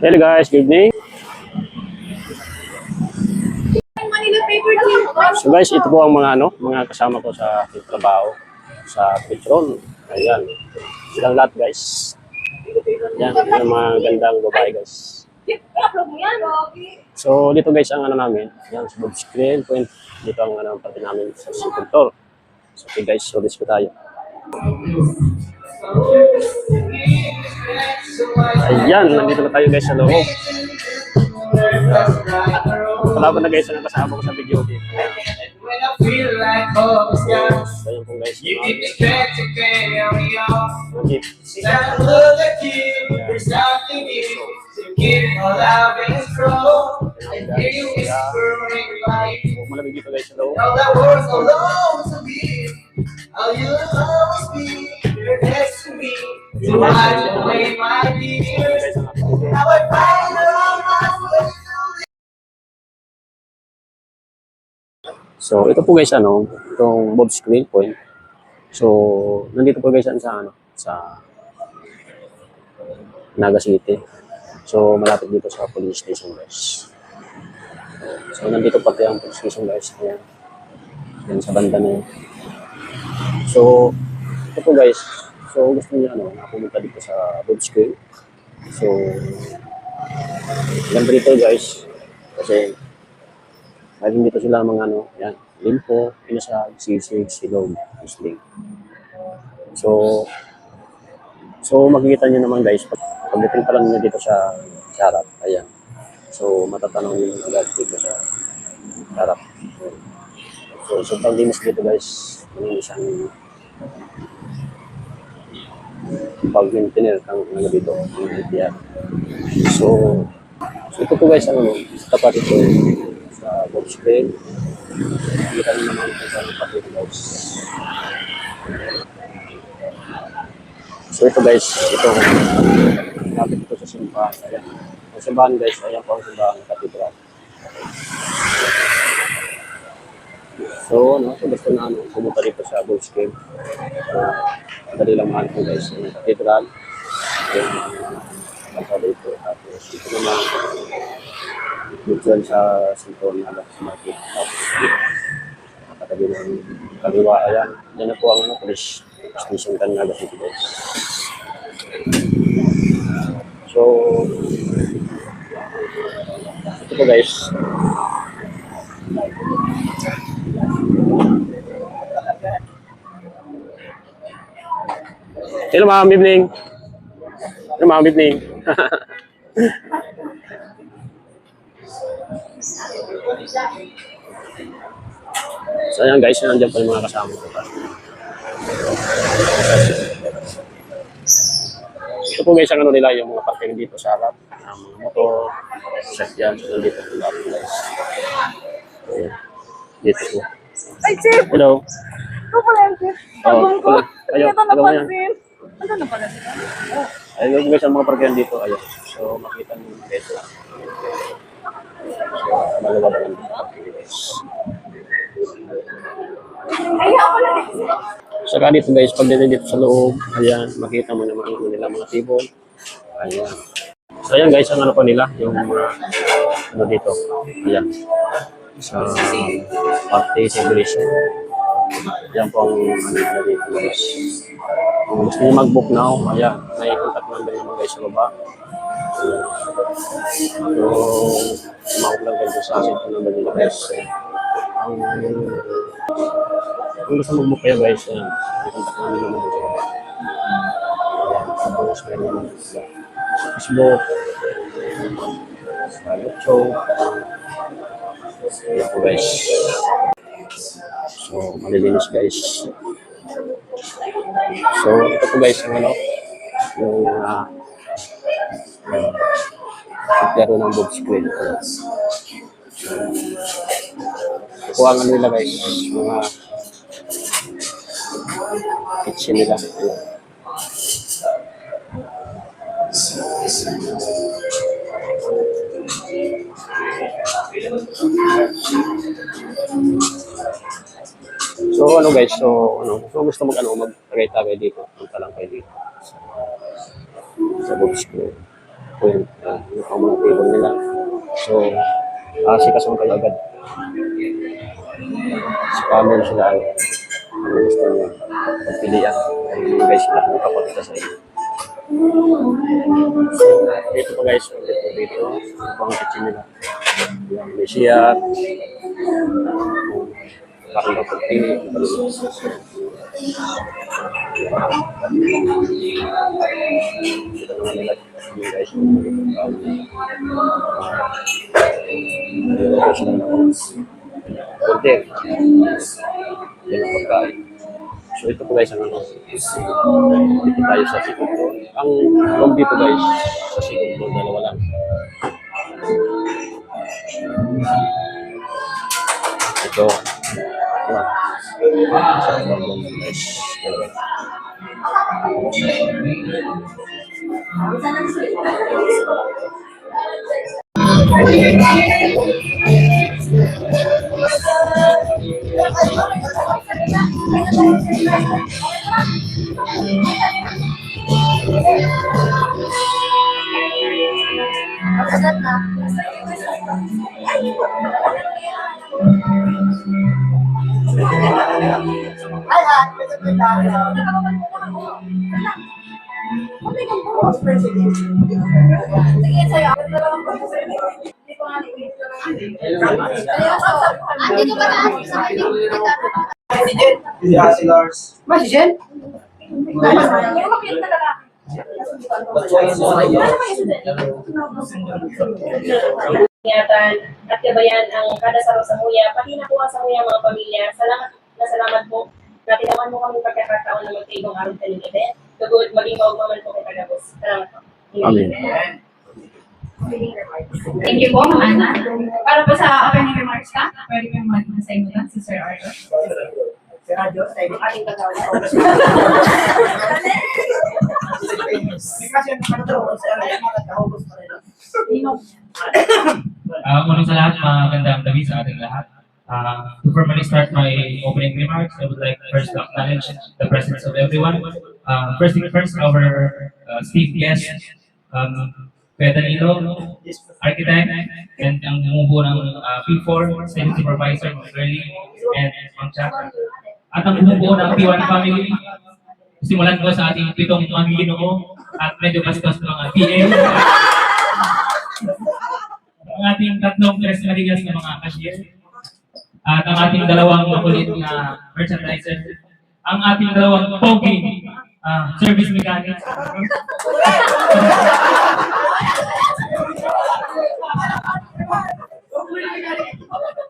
Hello guys, good evening. So guys, ito po ang mga kasama ko sa aking trabaho sa Petron. Ayan. Silang lahat guys. Ayan, yung mga gandang babae guys. So dito guys ang namin. Ayan, sa Bob's Grill Point. Dito ang pati namin sa Singapore. So okay guys, so let's go tayo. Ayan, nandito na tayo guys sa loob. Kalaban na guys ang kasama ko sa video dito. So, ayun po guys. Malamig dito guys sa loob. So ito po guys itong Bob's Grill Point. So nandito po guys sa Naga City. So malapit dito sa police station guys. So nandito pati ang police station guys. Ayan. Yan sa banda na yun. So ito po guys. So gusto niyo pumunta dito sa Bob's Grill. So ganda dito guys. Kasi laging dito sila mga yan, limpo, pinasag, sisig, silog, isling. So makikita nyo naman guys, pagdating pa lang nyo dito sa harap, ayan. So matatanong nyo agad dito sa harap. So sobrang linis dito guys, malinis ang pag-maintainer kang dito, ang So ito po guys, sa tapat ito, sa Bob's Grill. Kita nyo naman ito sa pati guys. So ito guys, ito lapit ito sa simbahan. Ayan. Ang simbahan guys, ayan po ang simbahan ng katedral. So so gusto na pumunta dito sa Bob's Grill. So madali lang mahal po guys ang katedral. Ayan, basta dito. Tapos dito naman dito sa Sinton na sa market. Tapos katabi ng kaliwa, ayan. Yan na po ang police station kan Naga City guys. So ito po guys. Hello ma'am, evening. Hello ma'am, evening. So ayan guys, nandiyan pa yung mga kasama ko. Ito po guys ang nila yung mga parking dito sa harap. Mga motor, sakyan, so dito po lahat guys. Ayan, dito po. Ay, Chip! Hello. Ito pala yung Chip. Sabong ko. Hindi ito napansin. Ano na pala sila? Ayun guys ang mga parking dito. Ayan. So makita nyo dito. So maluwag lang dito parking guys. Saka dito guys, pag dito sa loob, ayan, makita mo naman ang nila mga table. Ayan. So ayan guys, ang pa nila, yung dito. Ayan. Sa party celebration. Ayan po ang nila dito guys. Kung gusto nyo mag-book now, ayan, may contact number naman guys sa baba. Ayan. So, tumawag lang kayo sa asin kung number nila guys. Kung gusto mag-book kayo guys, ayan, may contact namin naman sa baba. Ayan, tapos meron naman sa Facebook, sa YouTube. Ayan po guys. So, malilinis guys. So, ito po guys, yung laro ng Bob's Grill. Ito ang nila guys, mga kitchen nila. So guys, so gusto mag-tagay-tagay dito, punta lang kayo dito sa Bob's Grill Point. yung pang mga table nila. So, asikaso kayo agad. Scammer sila ay ano gusto nyo pagpilian. Ayun guys, sila kung kapagkita sa inyo. Dito pa guys, dito yung pang kitchen nila. Yung Malaysia, parang pagpili. Dito naman nila yung guys. Dito sila na order. Yan ang pagkain. So ito po guys ang ano. Dito tayo sa second floor. Ang room dito guys sa second floor dalawa lang. Ito. Yan. Sa room guys. Dalawa. Ingatan at gabayan ang kada saro sa Muya, pati na po ang sa Muya mga pamilya. Salamat po. Natinawan mo kami pagkakataon na magkaibang araw sa event. Tugod, maging maugmaman po kay Tagabos. Salamat po. Amen. Thank you po, Ma'am Ana. Para po sa opening remarks ka, pwede mo mag-assign mo lang si Sir Arjo. Ating kagawa. Unang sa lahat, magandang gabi sa ating lahat. To formally start my opening remarks, I would like first to acknowledge the presence of everyone. First thing first, our esteemed guest, Kuya Danilo, architect, and ang bumubuo ng P4, sales supervisor, Ma'am Girlie, and Ma'am Chaka. At ang bumubuo ng P1 family, simulan ko sa ating 7 mga ginoo at medyo bastos ng mga PM. Ang ating 3 tres marigas na mga cashier. At ang ating 2 makulit na merchandiser. Ang ating 2 pogi service mechanics.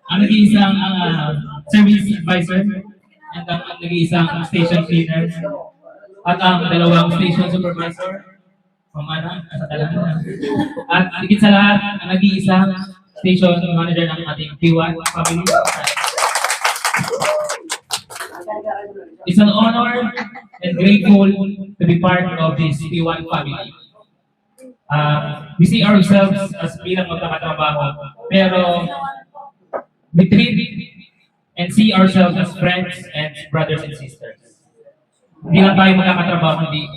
Ang nag-iisang service advisor at ang nag-iisang station cleaner at ang 2 station supervisor. Pamana, sa talaga. At higit sa lahat, ang nag-iisang station manager ng ating P1 family. It's an honor and grateful to be part of this P1 family. We see ourselves as bilang magkakatrabaho, pero we treat and see ourselves as friends and brothers and sisters. Hindi lang tayo magkakatrabaho, hindi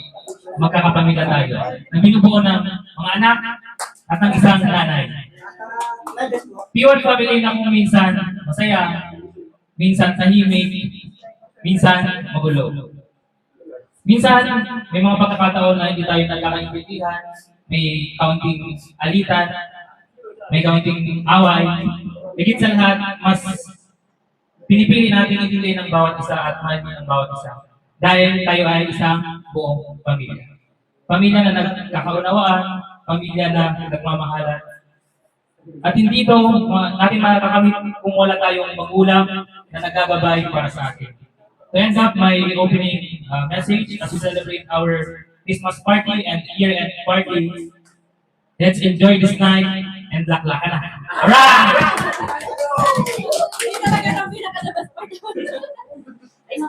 magkakapamilya tayo. Ang binubuo ng mga anak at ng isang nanay. P1 family na kung minsan masaya, minsan tahimik, minsan magulo. Minsan, may mga pagkakataon na hindi tayo nagkakaintindihan, may kaunting alitan, may kaunting away. Higit sa lahat, mas pinipili natin intindihin ng bawat isa at mahalin ng bawat isa. Dahil tayo ay isang buong pamilya. Pamilya na nagkakaunawaan, pamilya na nagmamahalan. At hindi ito natin makakamit kung wala tayong magulang na nagagabay para sa atin. To end up my opening message as we celebrate our Christmas party and year-end party, let's enjoy this night and laklakan na. Alright! Ano,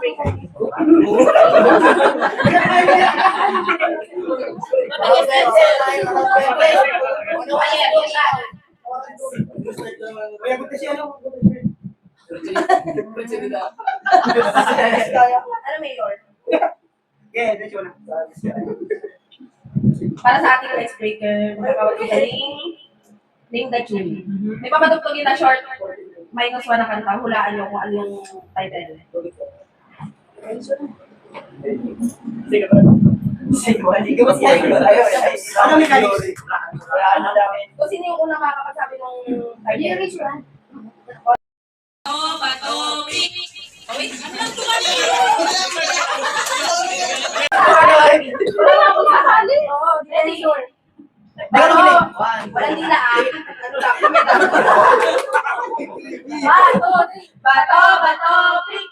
Mayor? Para sa ating icebreaker, magkakawag kita name the tune. May papadugtugin na short, -1 na kanta. Hulaan nyo kung anong title. Kung sino yung unang makakasabi ng title. Ready? Walang nila ah. Ano lang, kumita. Bato, pick.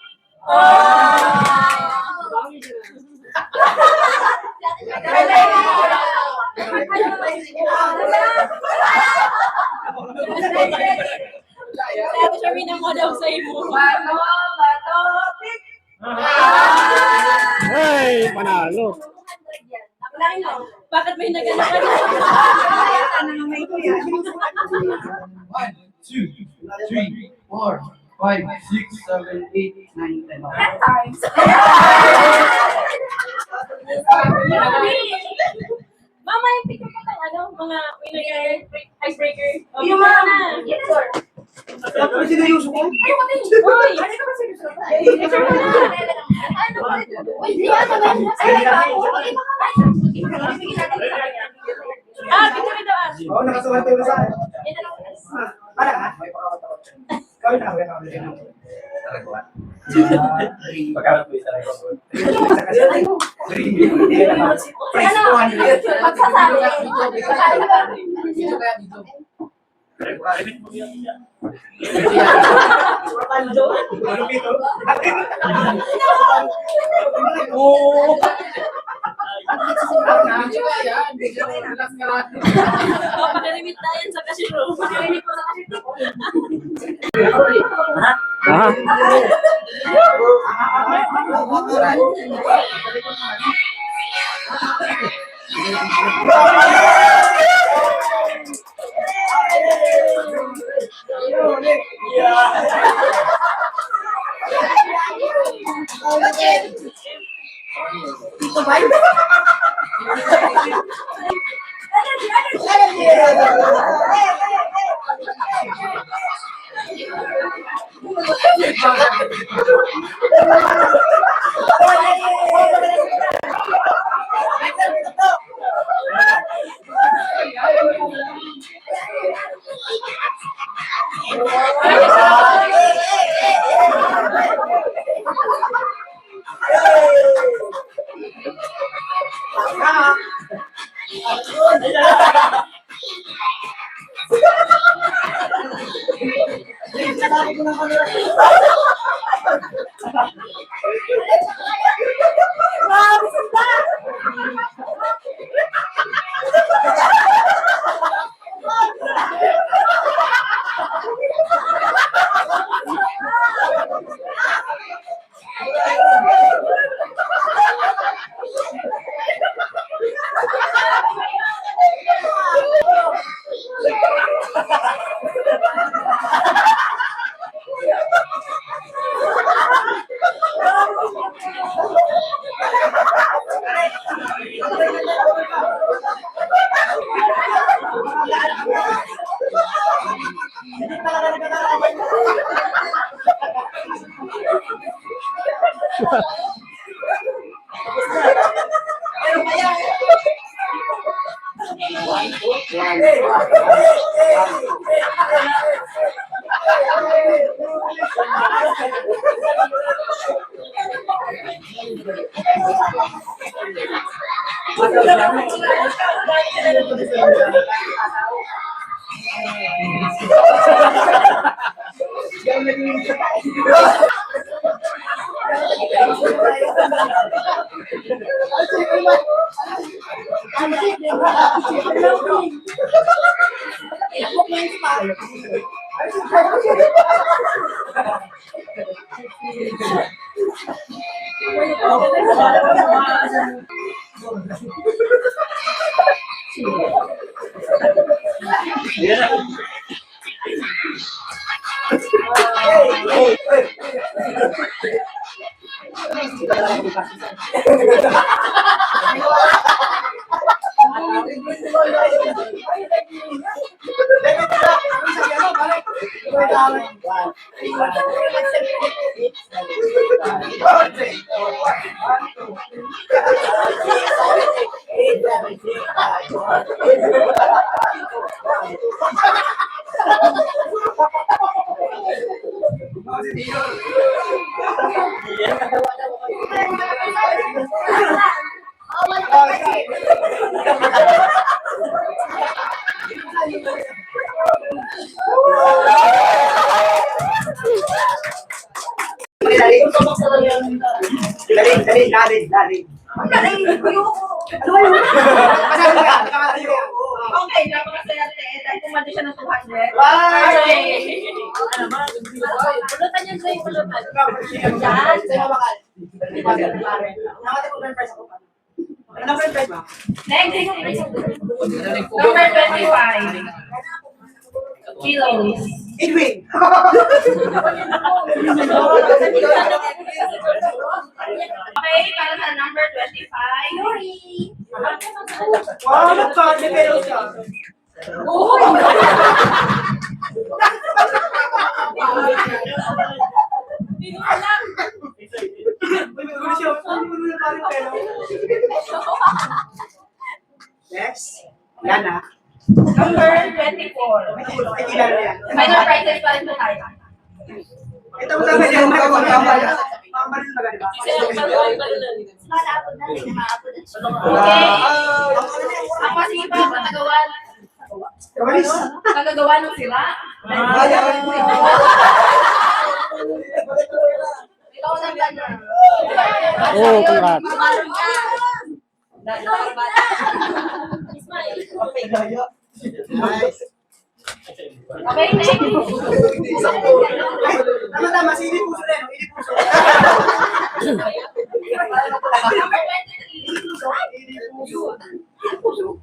Kaya siya minamodel sa imo. Bato, pick. Ay, panalo. Bakit may naganap ka dito? 1, 2, 3, 4, 5, 6, 7, 8, 9, 10. 10 times. Mama, yung picture ko ng ano, mga winner icebreaker. Yung mga yes, sir. Sineryoso ko? Ayoko din. Hoy! Ano ka ba seryoso? Picture mo na. Ano ba? Uy, di ba naman? Ay, Picture ito ah. Oo, nakasulat tayo sa akin. Para ka? May pakakatakot. Kawin na, kawin na. Pagkarat mo isa lang. Price 200. Magsasabi. Pakalimit tayo sa casino. Pakalimit po sa casino. Ah, Okay, napakaswerte. Dahil kumandi siya ng 200. Pulutan yan sa'yo, pulutan. Next, number 25. Kilos. Okay, para sa number 25. Next. Yan na. Number 24. Minor prizes pa rin po tayo. Ito mo lang yan. Pangbalin ba ganun ba? Okay. Ang masipag na nagawan. Kabalis. Nagagawa ng sila. Ikaw na ba? Oh, congrats. Nice. Okay, next. Tama, sili puso rin. Ili puso.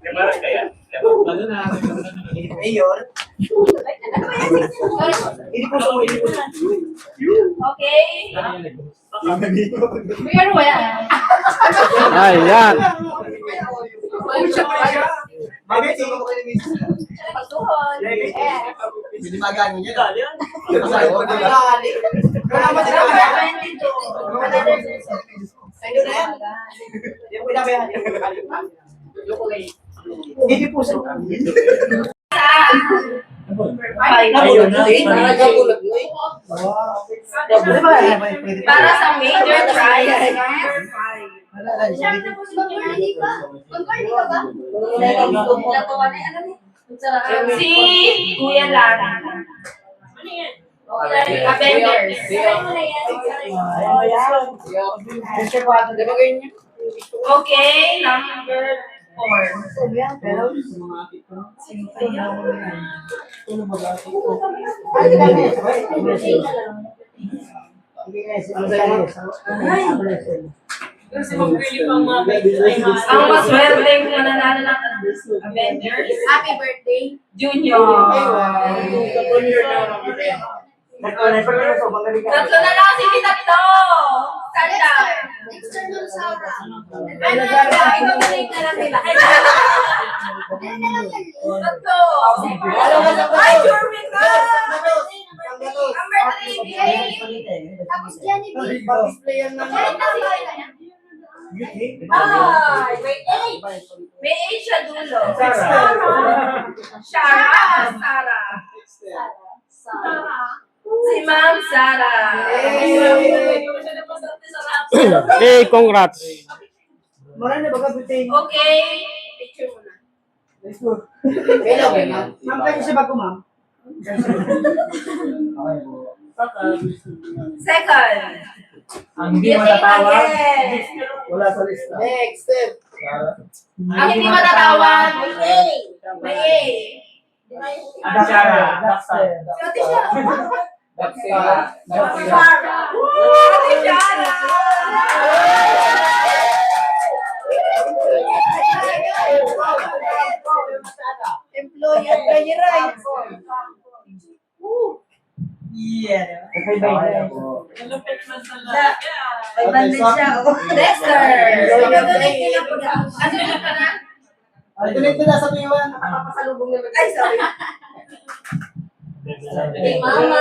Number 23. Mayor. Ili puso mo, ili puso. Okay. Mayor, wala. Ayan. Bakit? Sino ko kayo ni Miss? Pagtuhon. Hindi magano niya. Number 22. Ili puso. Para sa major prize. Si Kuya Lara. Avengers. Okay, number 4. Ang maswerte mananalo ng Avengers. Happy birthday. Junior. Tatlo na lang si Tatlo. Sanda. External Saura. Ano na? Ibabalik na lang nila. Tatlo. Ay, sure win ka. Number 3. Tapos Jenny B. Player na Meron na sila kanya. Ay, may 8. May 8 siya dulo. Sarah. Si Ma'am Sarah. Hey, congrats. Marami baga butin. Okay. Picture mo na. Let's go. Hello, ma'am. Ma'am, kayo siya bago, ma'am? Second. Ang hindi matatawag. Wala sa lista. Next step. Ang hindi matatawag. May A. Shara. Ate Shara. Daksera. Ate Shara. Employee at kanya right. Yeah. May bandit siya. Dexter. Ano ka na? Donate na sa piwan. Nakapasalubong naman. Ay, sorry. Kay Mama.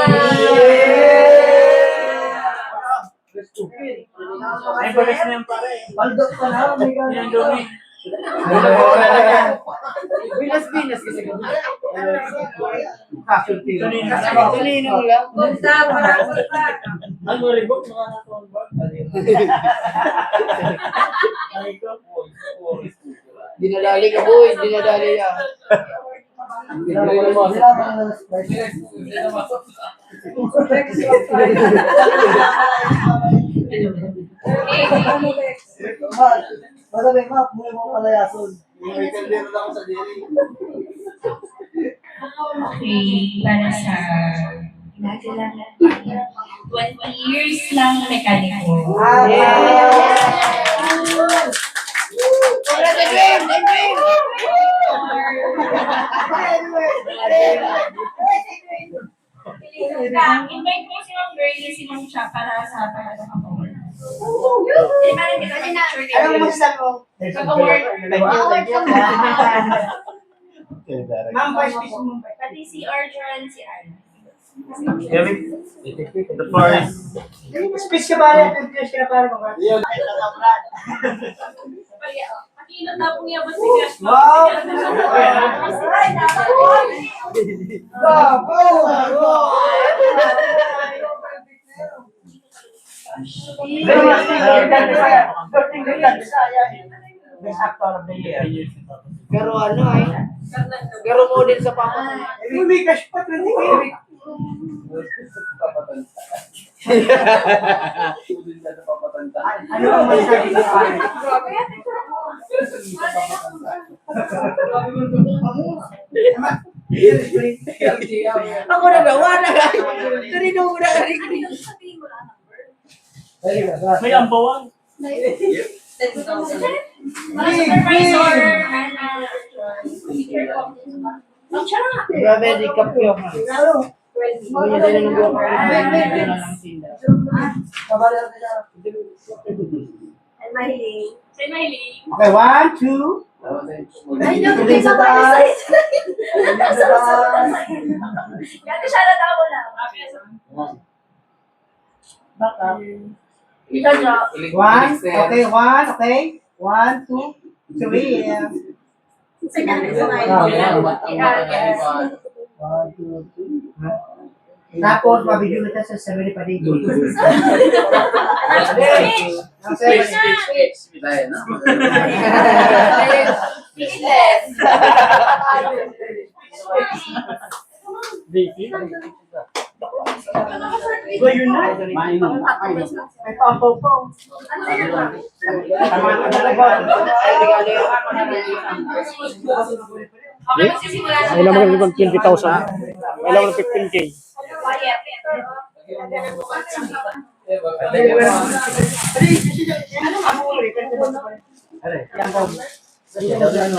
Ay, bagas na yan pare. Baldok pa na, may gano'n. Binas kasi. Kanino lang. Punta, para punta. Ano ribok mga nakon ba? Dinadali ka boy, dinadali ya. Okay, para sa 20 years lang mekaniko. Invite mo si Ma'am Girlie, si Ma'am Cha para sa pagkakapaward. Parang kita na picture kayo. Anong masasabi mo? Pag-award. Ma'am, vice piece mo. Pati si Arjan, si Anna. The first. Speech ka ba? Speech ka na para mga. Makinot na po niya ba si Crush? Wow! Best actor of the year. Pero ano ay? Pero model sa papa. May cash pa 20K. Ano ang masasabi mo? Ako na gawa na guys. Kanino mo na May ambawan. Mga supervisor, Anna, teacher ko. Ma'am Cha. Grabe, di kapyo. Kuya din ang buwan. Mahiling. Say Mahiling. Okay, 1, 2. Ay, naku, sa mga Gano'n siya na tao lang. Back up. Ito, Jo. 1, okay, 1, okay. 1, 2, 3. Yeah. Sige, sige. Tapos, mabigyan na sa 7 pa din. Go, you're not. May pampaw po. Ano yun ba? Okay, magsisimula na. May laman ng 20,000. May laman ng 15K. Quiet.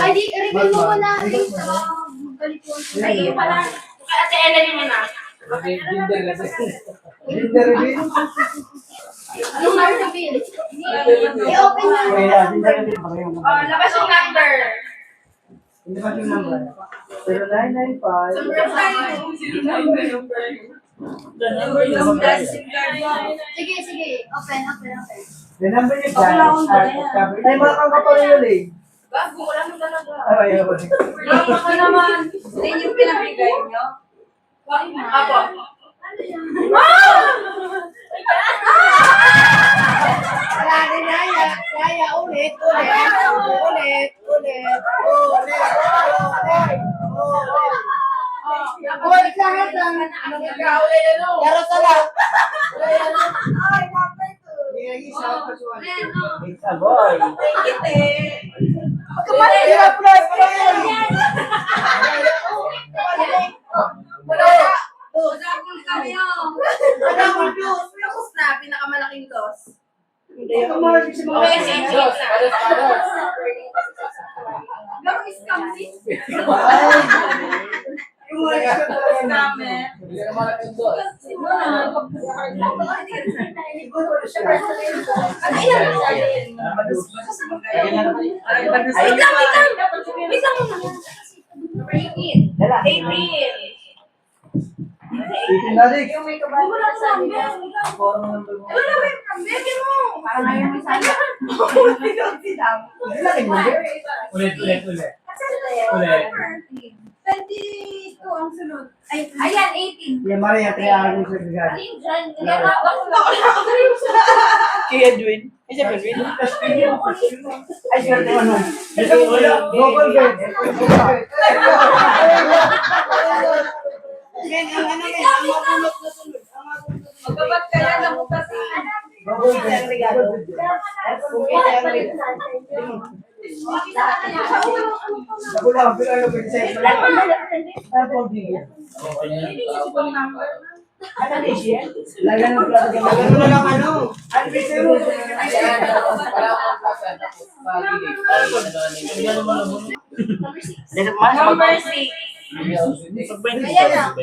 Ay, di, reveal mo muna. Ay, pala. Ate Ellen mo na. Yung reveal. I-open na. Oh, labas yung number. Hindi ba yung number? 0995. Sige, sige. Open. The number you dial ay makakang ka pa rin yun eh. Bago, wala mo talaga. Ay, ayun. Wala ka naman. Sa inyong pinabigay nyo? Ako. Wala din Yaya. Ulit. Ulit lahat ng Pero sala. Ay, bakit ito? It's a boy. Hirap na. Tapos na, pinakamalaking dos. Hindi ako marami si mga Okay, sige, sige na. Garo is coming. yung mga isip talaga na. Scammer. Wait lang muna. Number 18. 18. Narik. Yung may kabayan na sabi niya. Forma number mo. Wala ba yung kambebe mo? Parang ayaw mo sana. Ulit. Ulit. 22 ang sunod. Ay, ayan, 18. Yan, Maria, triangle sa bigay. Alin dyan? Kaya nga, Kaya Edwin. Ay, siya Edwin. Ay, siya ano. Global bed. Yan, ang ano yan. Ang mabulot na sunod. magbabat ka yan ng bukas. Global bed. Regalo. Kung kaya ang regalo. Nagulang, pero ano ba yung sa'yo? Tapos, bigyan. Ano na siya? Lagan ng plato. Lagan mo na lang ano? Ano ba sa'yo? Number 6. Ayan na.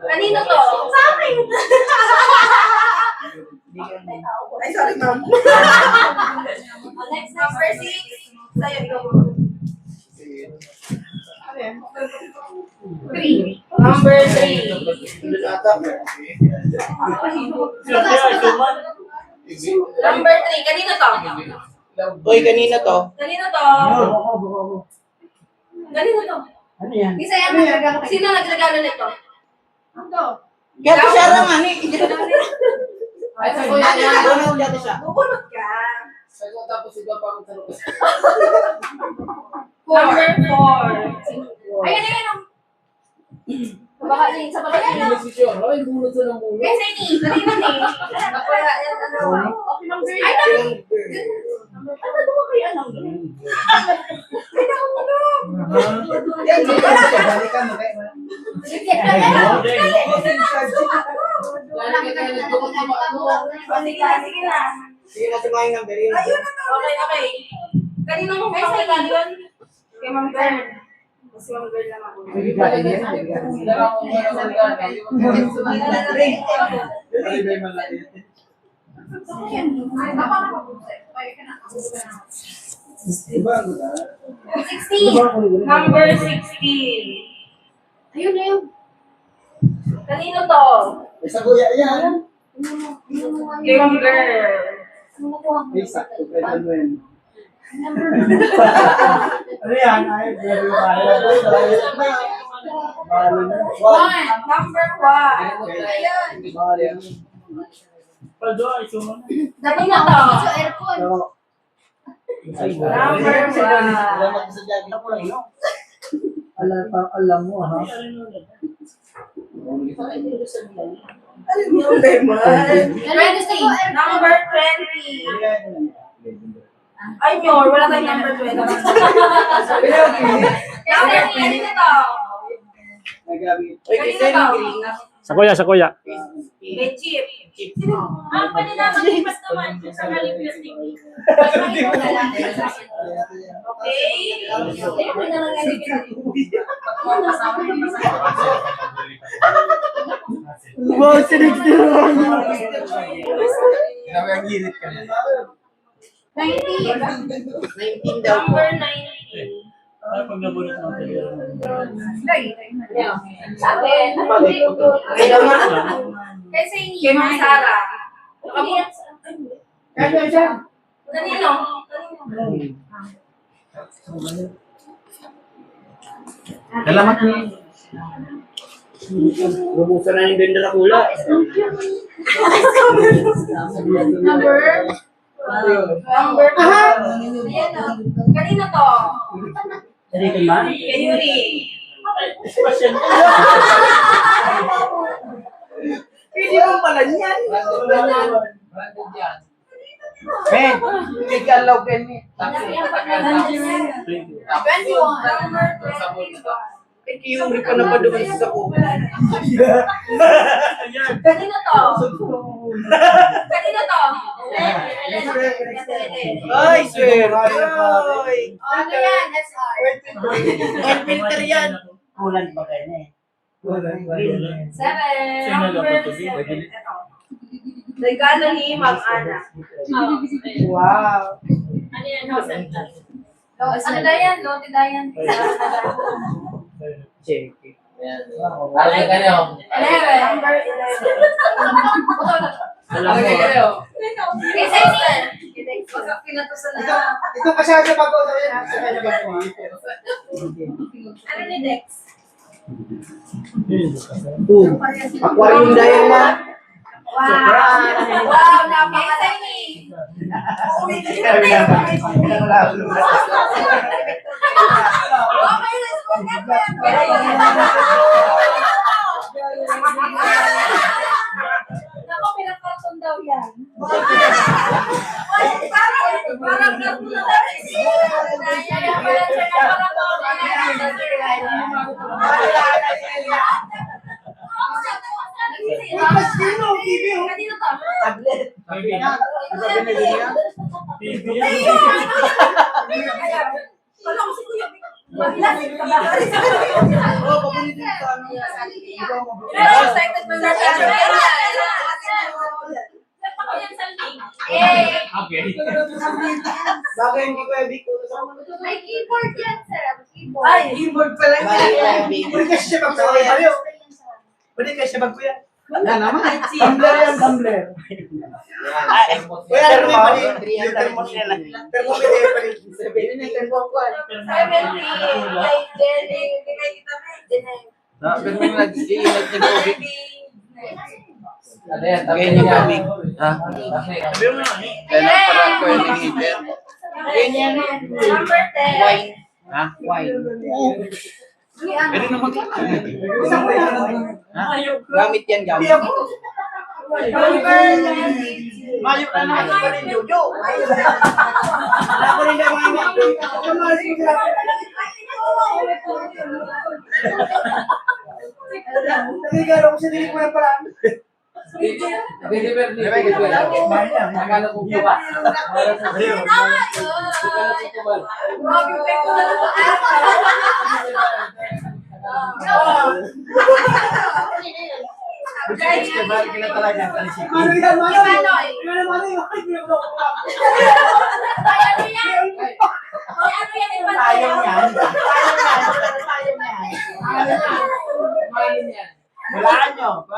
Kanino to? Sa akin. Ay, sorry, ma'am. Next, number 6. Sa'yo, ikaw. 3. Number 3. Number 3. Kanino to? Uy, kanina to. Kanino to? Kanino to? Ano yan? Isa yan nagregalo. Sino nagregalo nito? Ano? Kaya siya lang, ani. Ay, sa kuya niya. Bunot dati siya. Bubunot ka. Number 4. Ayan, ayan. Baka din sa baba yan. Kasi ni, kanina ni. Ako yan, ano. Okay, number 8. Ay, ano ba kayo anong? Ay, naku. Yan, balikan mo kayo. Sige na. Sige na, sumayin ng beri. Okay, okay. Kanino mo kayo sa yun? Kay Ma'am Girl. Kasi Ma'am Girl naman. Sige, galing yan. Diba, 16. Number 16. Ayun na yun. Kanino to? Sa kuya yan. Kay Ma'am Girl. Exacto, kay Manuel. Ano yan? Ay, very Number 1. Ayun. Kanino to? Number 1. Alam mo, ha? Number 20. Ay, Nyor, wala tayong number 20. Number 20 to. Kanino to? Sa kuya. Kay Chip. Pwede na mag-ipas naman kung sakaling plastic. Okay. Wow, sinigil ang ginit ka na. 19 daw po. Number 19. Sa akin. Kasi hindi. Kay Ma'am Sara. Kaya siya. Kanino? Salamat po. Lumusan na yung ganda na kula. Number? Number 2. Ayan o. Kanino to? Dito ba? Kay Yuri. Hindi mo pala niyan. Men, hindi ka alaw ka niya. 21. Number 21. Yung ka na pa doon sa ko. Kanino to? Kanino to? Ay, sir. Ay. Ano yan? SR. Oil filter yan. Kulan pa kayo na eh. 7. Number 7. Ito. Regalo ni Ma'am Ana. Wow. Ano yan? House and Plant. Ano Dayan? Lote Dayan. Check. Alam ka nyo. 11. Number 11. Alam kayo. Kasi ni, pagka pinatusan na. Ito kasi sa bago daw yan. Sa kanya bago. Ano ni Dex? Aquarium diamond. Wow, napaka-exciting. Okay, let's go get them. Nako, pinag-cartoon daw yan. Parang cartoon na daw. Kaya pala siya na Kanino to? Tablet. Wala ko si Kuya. Mahilasig ka ba? Pero excited mo na siya. Okay. Bagay hindi ko ebig ko. May keyboard yan, sir. Keyboard. Ay, keyboard pala yan. Pwede kasi siya magsaway tayo. Pwede kasi siya magkuya. Wala naman. Tumbler yan, tumbler. Kuya, ano yung pali? Yung thermometer pali. Sabihin yung thermometer. 70. Like, Jenny. Hindi kayo kita ba? Jenny. Ano yan? Tagay niyo gamig. Ha? Kaya para ko yung nag-iipin. Ganyan. Number 10. Ha? Wine. Pwede naman ka. Gamit yan, gamit. Number 19. Mayo ka na. Ano pa rin, Jojo? Wala ko rin na gamit. Nagigaro ko sa dinig mo na pala. Walaan nyo.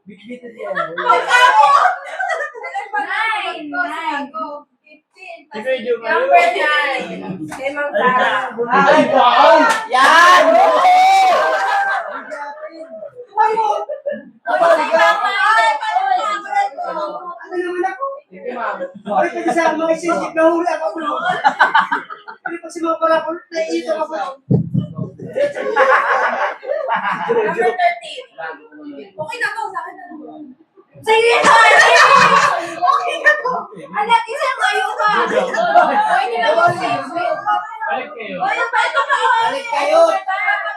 Bitbitin yan. Number 9. Kay Ma'am Sarah. Ay, wow! Yan! Ano naman ako? Ay, kasi sa mga isisip na huli ako. Hindi pa si mga parapol, naiito ka pa. Number 13. Okay na to, sa akin na naman. Sige na! Okay na to! Anak, isa kayo ka! Okay na ako. Balik kayo. Balik kayo.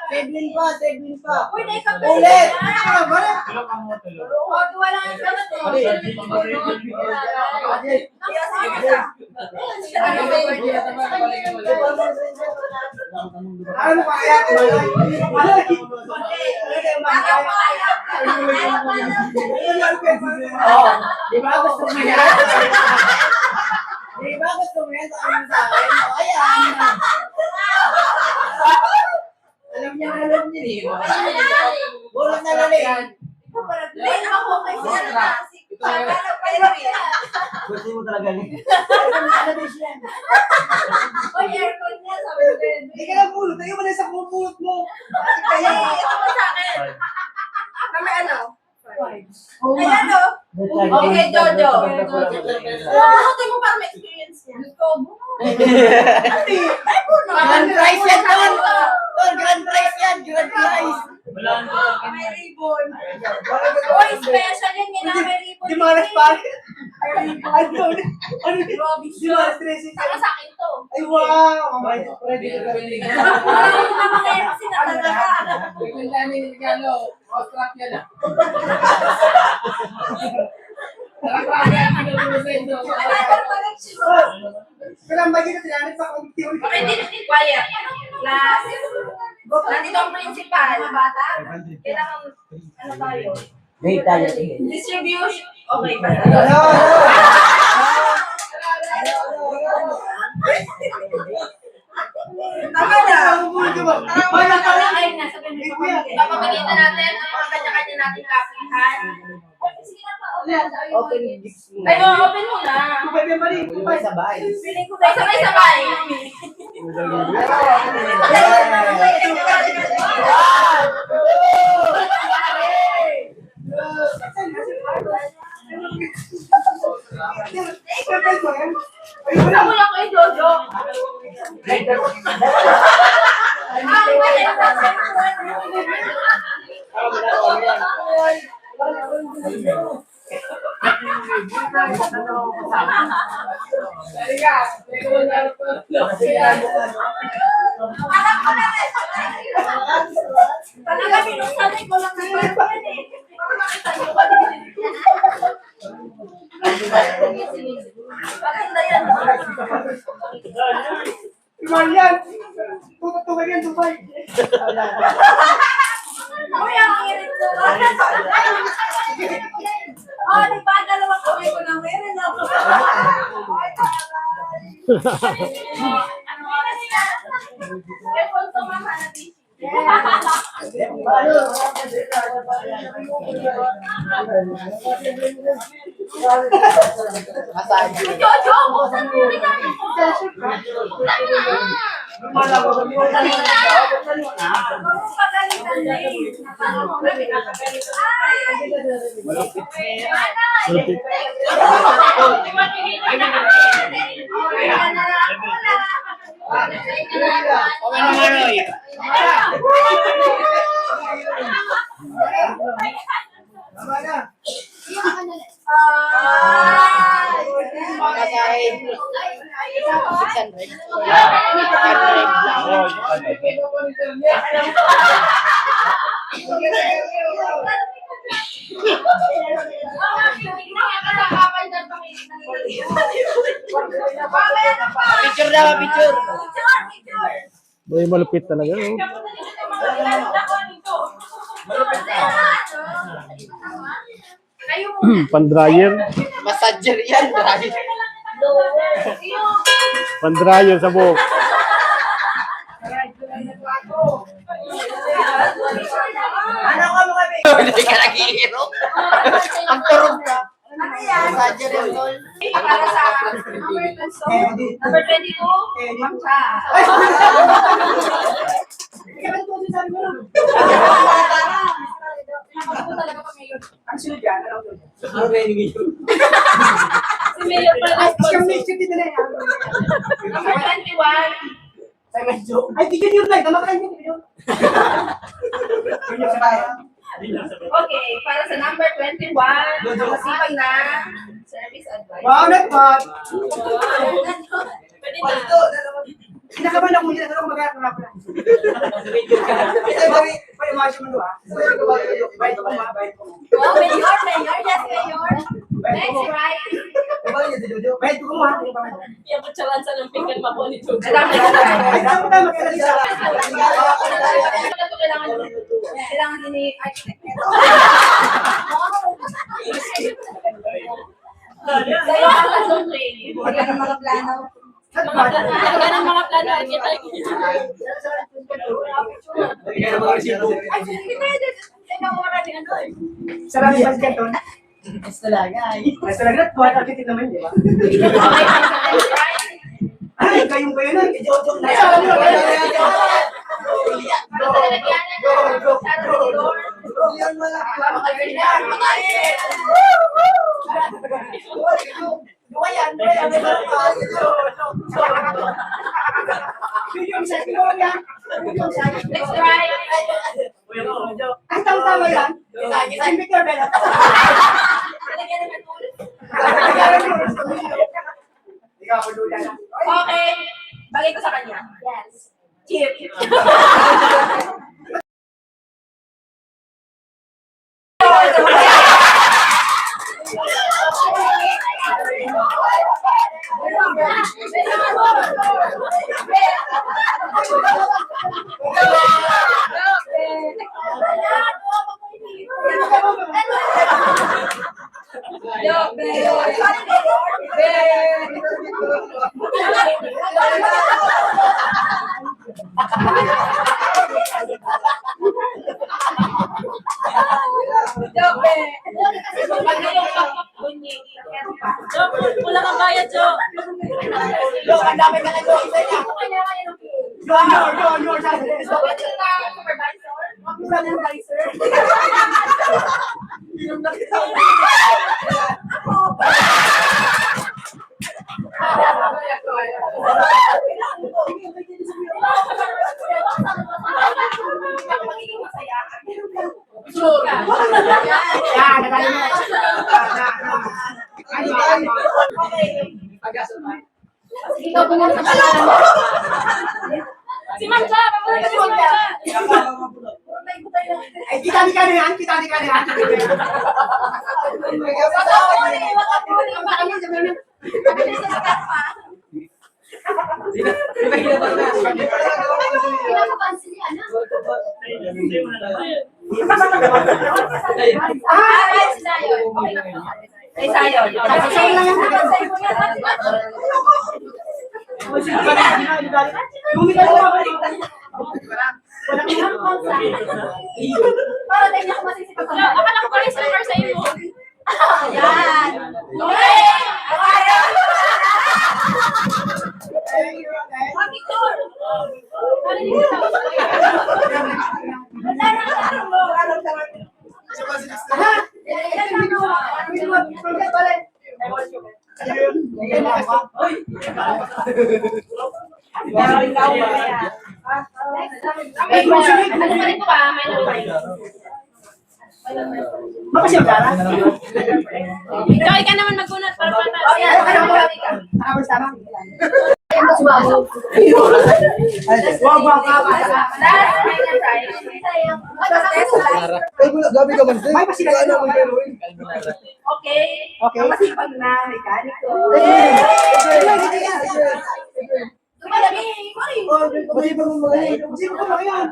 Segment pa, segment pa. Uy, naikap na Ulit! sila. Balik! Tulong ang mo, tulong. O, wala nga naman to. Ano pa kaya? Oh, di ba gusto mo yan? Di ba gusto mo yan sa akin? O, ayan. Alam niya, Bulot na lalim. Wait, ako kay Sarah na. Gusto mo talaga niya. O, aircon niya, sabi ko din. Hindi ka na bulot. Ayaw mo na sa pumulot mo. Ay, ito mo sa akin. Kami ano? Ayan o. Okay, Jojo. Buti mo para may experience niya. Ay, puno. Grand prize yan, Ton. Ton, grand prize yan. Grand prize. Wala na. May ribbon. Uy, special yan. Yan ang may ribbon. Di malas pare. Ano? Robby Di malas dressing. Saka sa akin to. Ay, wow. Ready to go. Parang yung mga kaya kasi natalaga. Pero ang bagay na tinanit sa committee. Okay, quiet. Class. Nandito ang principal. Bata. Kailangan, ano tayo? Wait tayo. Distribution. Okay ba? Hello. Tama na. Ay, nasa ganito kami. Papapagita natin ang mga kanya-kanya nating kapihan. Sige na pa. Open gigs mo. Ay, open mo na. Sabay. Feeling ko tayo sabay-sabay. Ako lang kay Jojo. Talaga pinagsanay ko lang ng yan eh. Para makita niyo ba? Maganda yan. Kuya, ang irit ko. Oh, nagpadalawang kamay ko ng meron ako. Ano oras na? Kaya kung tumama na busy. Jojo, buksan mo yung regalo ko. Buksan mo na. Pagalitan na eh. Picture daw, picture. May malupit talaga, no? Pan-dryer. Massager yan, dahil. Pan-dryer sa buhok. Ano ka mga baby? Hindi ka nag-iiro. Ang turog ka. Ano yan? Massager yan, tol. Para sa number 22, Mamcha. Ano ba yung yun? Si Mayor pala. Number 21, Ay, tigil yun lang. Tama ka lang yun. okay, para sa number 21, masipag na service advice. Wow, nagpag. Pwede na. Kinakabahan ako yun. Ano kung magkakaroon ako lang. Ito, bari masyo mo doon. Bayad ko ma, bayad ko. Oh, Mayor, yes, Mayor. Next, right. Bayad ko ma. Iyabot siya lang sa lampikan pa po ni Jojo. Kailangan din ni architect. Sa'yo ang kasong training. Wala ng mga plano. Talaga ng mga plano. Sarap yung basket doon. Mas talaga ay. Mas talaga, kuha targetin naman, di ba? Ay, kayong kayo na. Jojo na. Next, right. Ang tama yan. Ang Victor Bella. Lagyan naman ulit. Ikaw, pagdulan na. Okay. Bagay ko sa kanya. Yes. Chip. tayo, Jo. Yo, ang dami ka na, Jo. Isa niya. Yo. Supervisor? Magiging masaya. Yan, nagano mo. Ikaw pumunta sa pangalan mo. Si Mancha, papunta si Mancha. Ay, kita ni yan. Pinapapansin niya, ano? Si Sayon. Okay lang po. Kay Sayon. Sayon lang yan. Sayon mo yan. Para din niya ako masisipag. Akala ko pala silver sa iyo. Yan. Ikaw naman magunat para pata. Gabi ka man. May pasila na mo pero. Okay. Okay. Ang masipag na mekaniko. Tumalagi. Masipag mo magaling. Masipag mo magaling.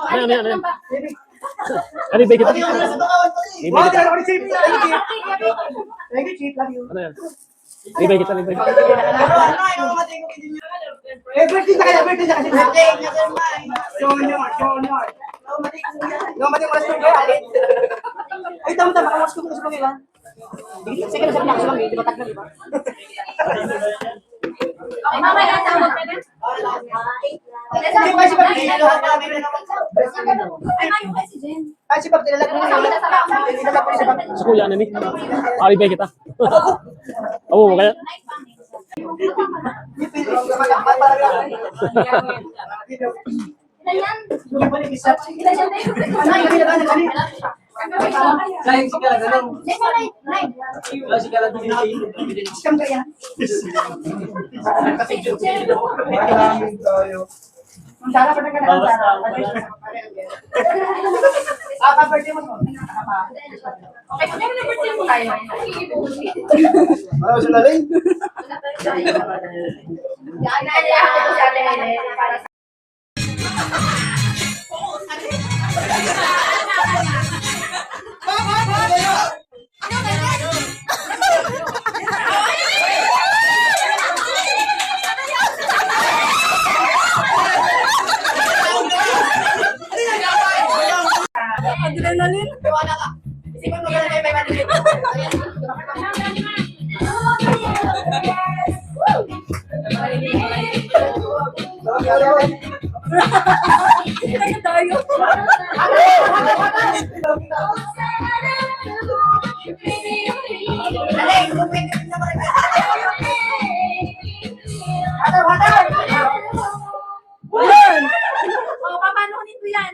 Ano? Ano ibigay kita? Wow, talaga ko ni Chief. Thank you, Chief. Love you. Ano yan? Ibigay kita. Birthday sa kanya kasi. Birthday niya sa may. Junior. Mati mo na sa mga. Ay, tama. Makawas ko sa mga ilan. Sige na sa mga sa mga. Di ba tag na, di ba? Okay, mamaya tawag ka na. Hindi pa si Pag Ay, ngayon kasi Jen. Ay, si Pag nilalag mo na. Nilalag ko ni si Pag. Sa kuya na ni. Ibigay kita. Oo, kaya. Ilan yan? Ilan yan, Dave? Sayang si Kala ganun. Nine. Si Kala ganun. Scam ka yan. Maraming tayo. Ang Sara pa nagkana ang Sara. Birthday mo. Okay, kung ano na birthday mo tayo? Ano sila rin? Yan, naiyak ko sa atin para sa Adrenaline. Wala ka. Isipin mo gano'n may adrenaline. Oh, paano nito yan?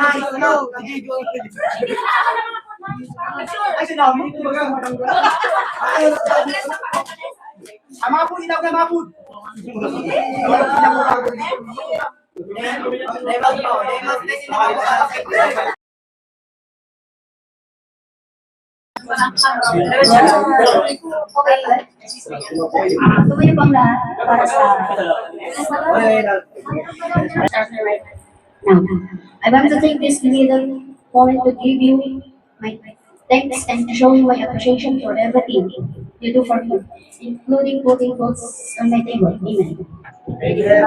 Nice! Ano? Ay, sinabi niyo ba ka? Mga po, inaw na mga po. Tumayo pang lahat para sa... Now, I want to take this little moment to give you my thanks and to show you my appreciation for everything you do for me, including putting foods on my table. Amen.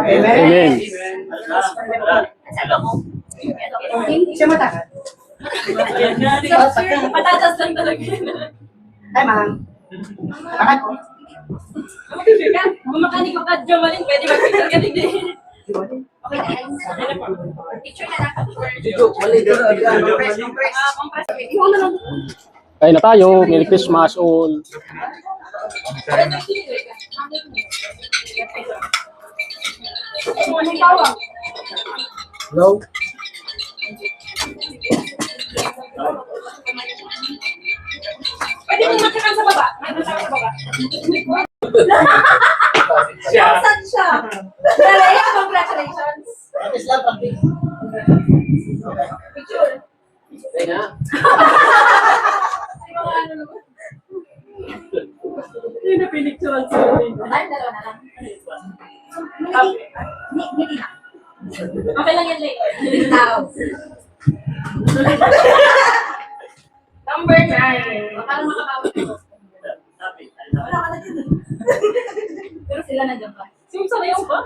Amen. Siya mata. Patatas lang talaga. Ay, ma'am. Bakit po? Kumakain ko ka, Jomalin, pwede mag-picture ka din. Okay, picture na lang. Kain na tayo. Merry Christmas all. Hello? Pwede mo magkakan sa baba. May masama sa baba. Saan siya? Nalaya, congratulations. Picture. Hindi na pinicturean sa Ay, dalawa na lang. Hindi na. Okay lang yan, Lay. Tao. Number 9. Para makakawin ko. Wala ka na din. Pero sila nandiyan pa. Sumusabayaw ba?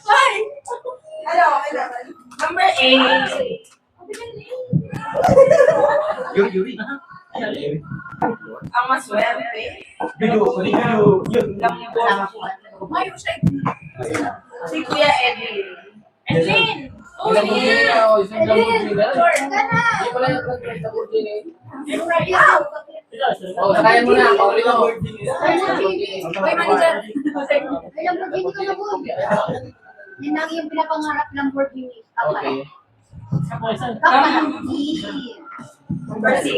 Ay! Ano? Number 8. Yuri. Ang maswerte. Mayo siya. Si Kuya Edwin. Edwin! Oh, Edwin! Sure ka na. Sakayan mo na. Pauli mo. Hoy, manager. Ay, Lamborghini ka na po. Yan lang yung pinapangarap ng Lamborghini. Okay. Number 6.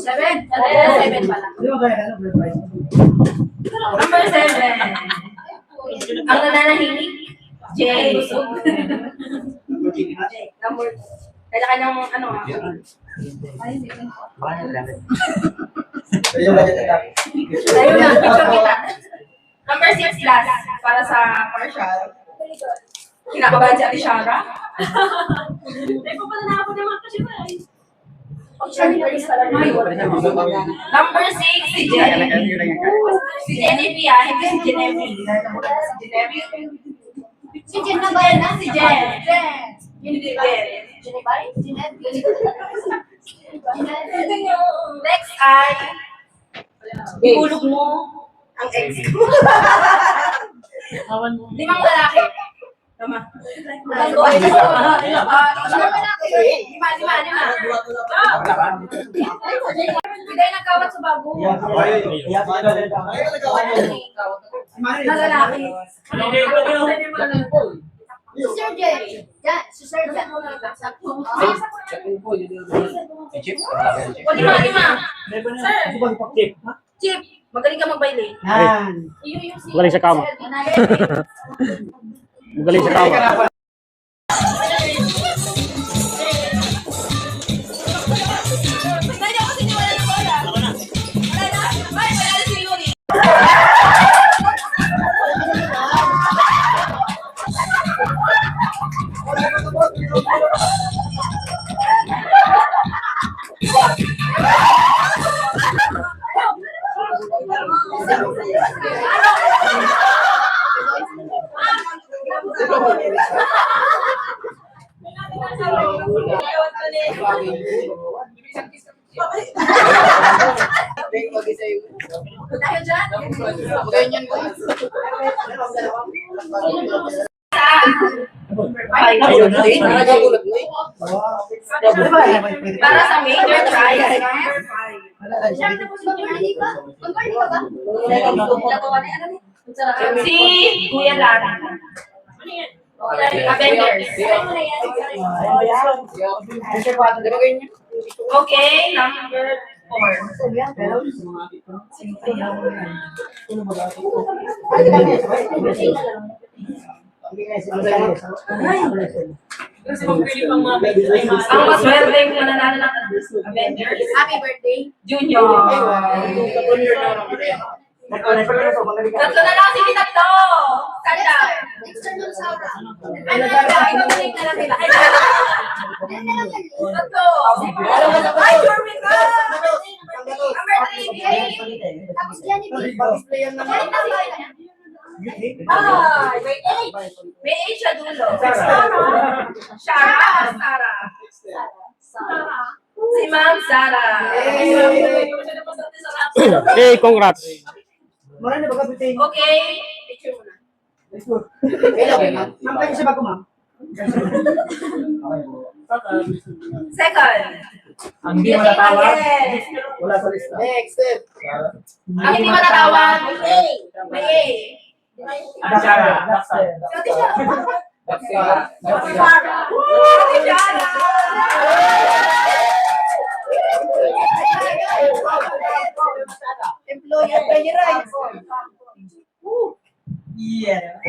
Seven pala. Number 7. Ang nananahilig. Jay. Number... Kanya-kanyang ano ah. Tayo na, picture kita. Number 6 last. Para sa partial. Kinakabahan si Ate Shara. Ay, pa pala na ako naman kasi ba eh. Number 6, si Jenny. Si Jenny ah, hindi si Jenny. Si Jenny. Si Jen na ba yan? Si Jen. Hindi Jen. Jen ba? Jen. Next ay, ihulog mo ang ex ko. 5 lalaki. Tama. Lima. Bigay ng kawat sa bago. Nalalaki. Sir Jen. Si Sir Jen. O, 5. Sir. Chip, magaling ka mag-baile. Magaling sa kama. Magaling sa kama. Tayo dyan. Para sa major prize. Converti ka ba? Nagawa na yan. Si Kuya Lara. Avengers. Okay, number 4. Ang maswerte yung mananalo ng Avengers. Happy birthday. Junior. Tatlo na lang si Tatlo. Kanda. External Saura. Ano na lang, ibabalik na lang nila. Tatlo. Ay, Jorwin ka. Ang birthday. Tapos yan, Ay, may H. May H sa dulo. Shara. Sara. Si Ma'am Sara. Hey, congrats. Okay. Picture mo na. Ma'am, kayo siya bago, ma'am? Second. Ang hindi matatawag. Yes. Wala sa lista. Next step. Ang hindi matatawag. May A. Shara. Ate Shara. Ate Shara. Employee at Benny Rice. Yeah.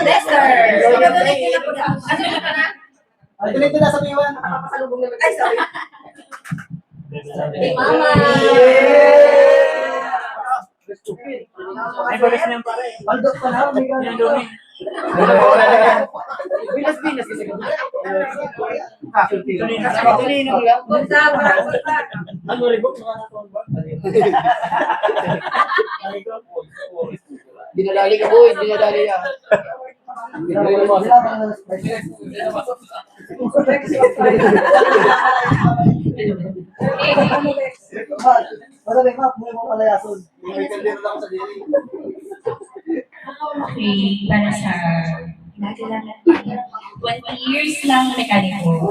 Lester. Ano na ka na? Ay, tuloy ko na sa piwan. Nakapasalubong naman. Ay, sorry. Mama. Ay, bagas na yung pare. Aldo pa na. May Yan, Domi. Binas kasi. Tuloy na lang. Punta. Ano rin po? Dinadali ka, boy. Dinadali ka. Okay, para sa 20 years lang mekaniko.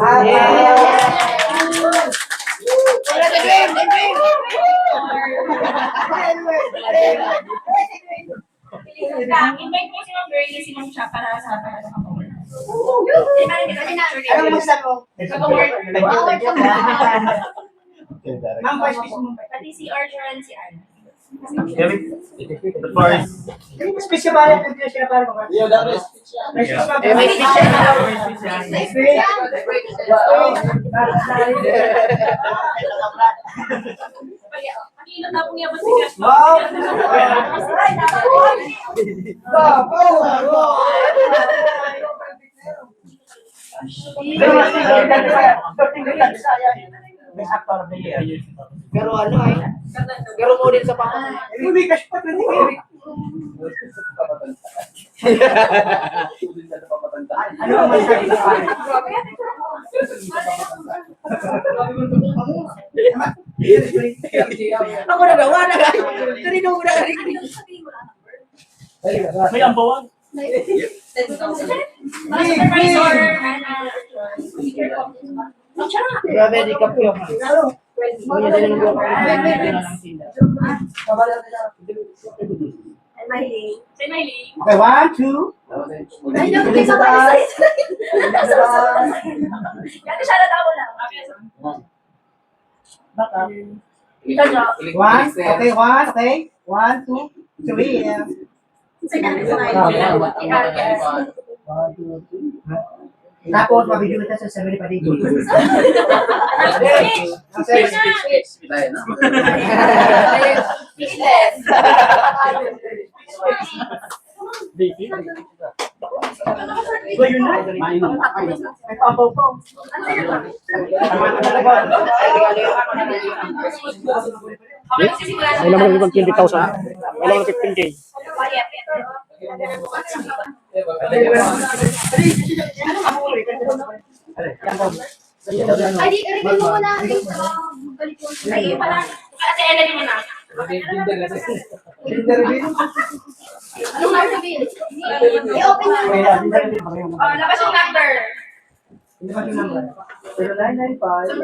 Invite po si Ma'am Bernie, si Ma'am Cha para sa pagkakapawala. Ano mo sa mo? Ma'am, vice piece mo. Pati si Arjuran, si Anna. The first. Speech ba rin? Hindi siya para mga. Yo, that is. Kanina na po niya ba si Cash? Wow! Pero ano eh? Pero mo din sa papa. Hindi cash pa 20 kaya. Ano ang masasabi sa pare? Ako na gawa na guys. Kanino mo na rin. May ambawan. Supervisor, Anna. Grabe, di ka piyo. Mahiling. Si Mahiling. Okay, 1, 2. Ay, naku, isa pa isa. Kaya siya na tao lang. Ito siya. 1, okay, 1, okay. 1, 2, 3. Yeah. Tapos, mabidyo kita sa 7 pa dito. Yun na. May pampaw pa. May laman ng 20,000. May laman ng 15K. Ay, di, reveal mo muna. Ay, pala. Kasi Ellen mo na. Anong reveal? I-open na. Oh, labas yung number. Hindi pa yung number. 0995.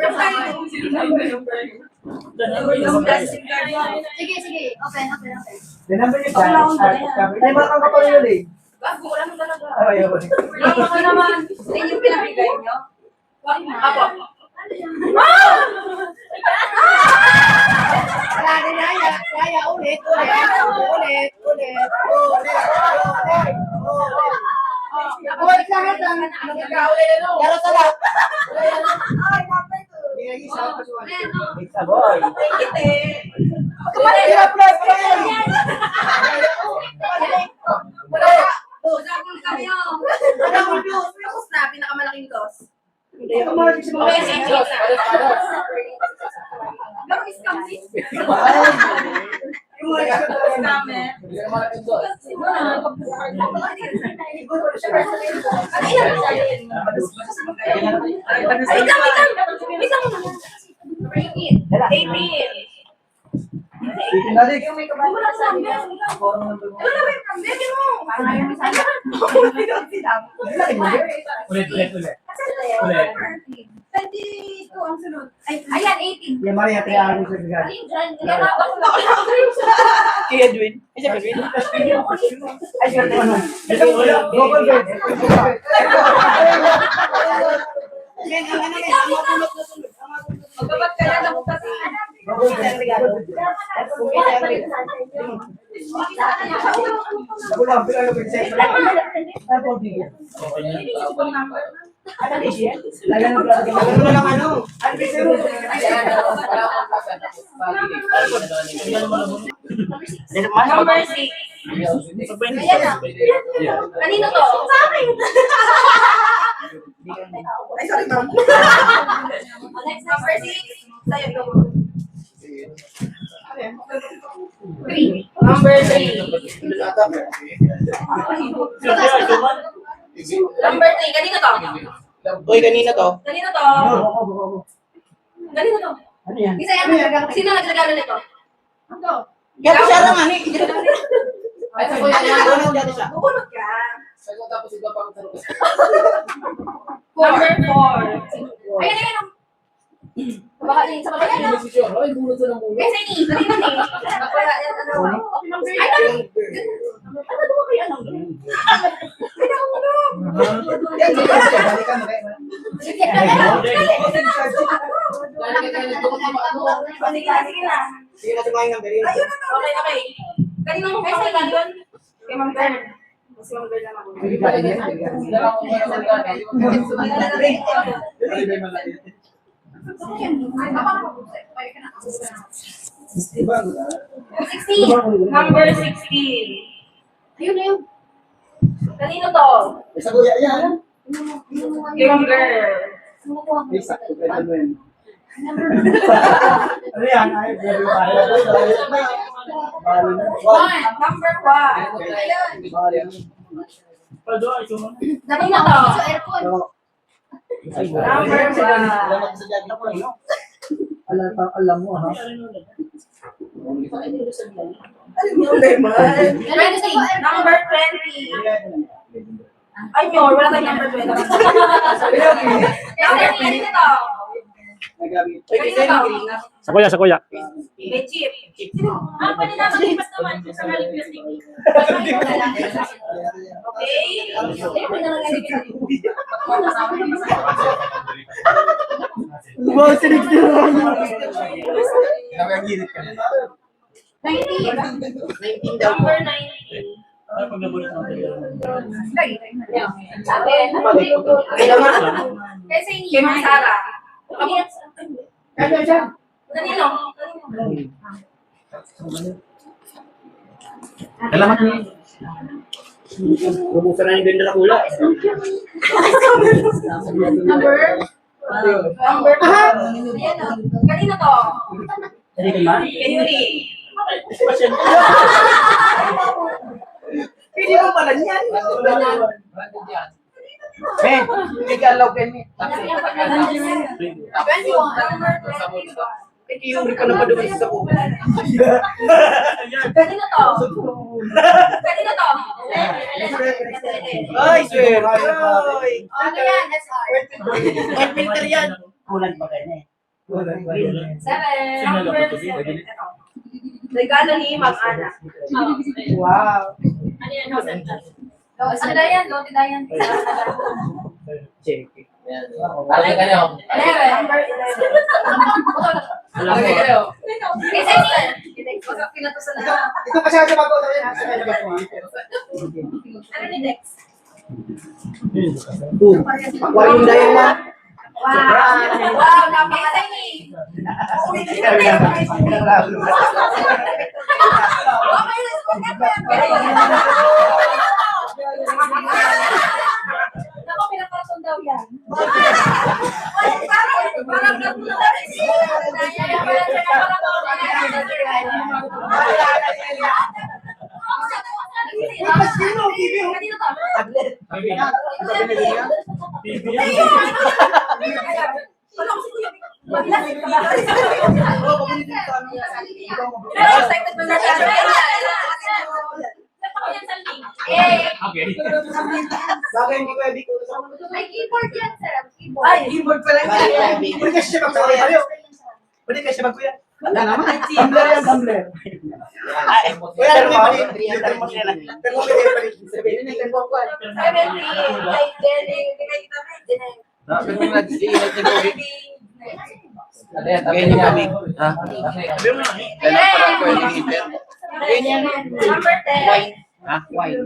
Sige, sige. Open. The number you dial. Ay, makakang ka pa rin yun eh. Bago, wala mo talaga. Ay, ayoko. Wala ka naman. Sa inyo pinamigay nyo? Apo. Wala din Yaya. Ulit. Ulit lang. Pero tala. Ay, number 2. Hindi naging isa pa siya. It's a boy. Kumain na plus pa yan. Dos na, pinakamalaking dos. Gawin scam sis. Ulit. 22 ang sunod. Ayan, 18. Yan, Maria, kaya ako sa bigay. Kaya Edwin. Ay, siya Edwin. Ay, siya naman. Double bed. Magbabat kaya na bukas. Ako lang, bilang yung pag-save. Ay, po, bigyan. Lagyan mo lang ano. Ang bisa mo. Number 6. Ayan na. Kanino to? Sa akin. Ay, sorry, ma'am. Next, number 6. Sa'yo, go. 3. Number 3. Number 3. Kanino to? Uy, kanina to. Kanino to? Kanino to? Ano yan? Isa yan. Sino nagregalo nito? Ano? Kaya pa siya naman eh. Ay, sa kuya yan. Bubunot ka. Number 4. Ayan. Baka din sa baba yan. Kasi ni. Kanino ni? Wala yan. Ay, dami. Ano ba kayo? Yan, balikan mo kayo. Sige. Sige na. Sige na, tumahin ng beri. Okay. Kanino mo pa doon? Kay Ma'am Bern. Mas Ma'am Bern naman. Number 16. Ayun na yun. Kanino to? Sa kuya yan. Kay Ma'am Bern. Isa, kuya yan. Ano yan? Ay, very bad. Number 1. Kanino to? Sa aircon. Number 1. Alam mo, ha? Number 20. Ay, Nyor, wala tayong number 20. Number 20 to. Kanino to? Sa kuya. Kay Chip. Pwede naman lipas naman kung sa request ni Okay? Wow, sinig sila. 19. Number 19. Sabi, kasi Kay Ma'am Sara. Kanino? Salamat niyo. Rumusan na yung ganda na kula. number. Number 2. Ayan o. Kanino to? Kay Yuri. Pili mo pala niyan. Hindi ka alaw kayo. Number 21. Ikiyuri ka naman doon sa buhay. Kanino to? Kanino to? Ay, sir. Ay. Ano yan? SR. Filter yan. Kulang pa ganyan. 7. Number 7. Regalo ni Ma'am Ana. Wow. Ano yan, Jose? Ang Dayan, Lote Dayan. Check. Bakit ka nyo? 11. Number 11. Bakit ka nyo? Kasi ni, pagka pinatusan na. Ito kasi sa bago. Ano ni Dex? Aquarium na yan na. Wow! Wow, napakasay ni. Naku, pinapatong daw yan. Parang kanino to? Wala ko si Kuya. Pero excited ba na siya? Okay. Bakit hindi ko ibig ko sa May keyboard yan, sir. Keyboard. Ay, keyboard pala yan. Pwede kasi siya magsaway tayo. Pwede kasi siya magkuya. Wala naman. Tumbler yan, tumbler. Kuya, ano ba yung thermos nila? Thermometer pa rin. Sabihin nila, thermometer. 70. Like, Jenny. Bigay kita na. Jenny. Bakit mo nag-iingat ng COVID? Ano yan? Tapos yung gamit. Ha? Kailan pa lang pwede i-inter? Number 10. Ha? Wine.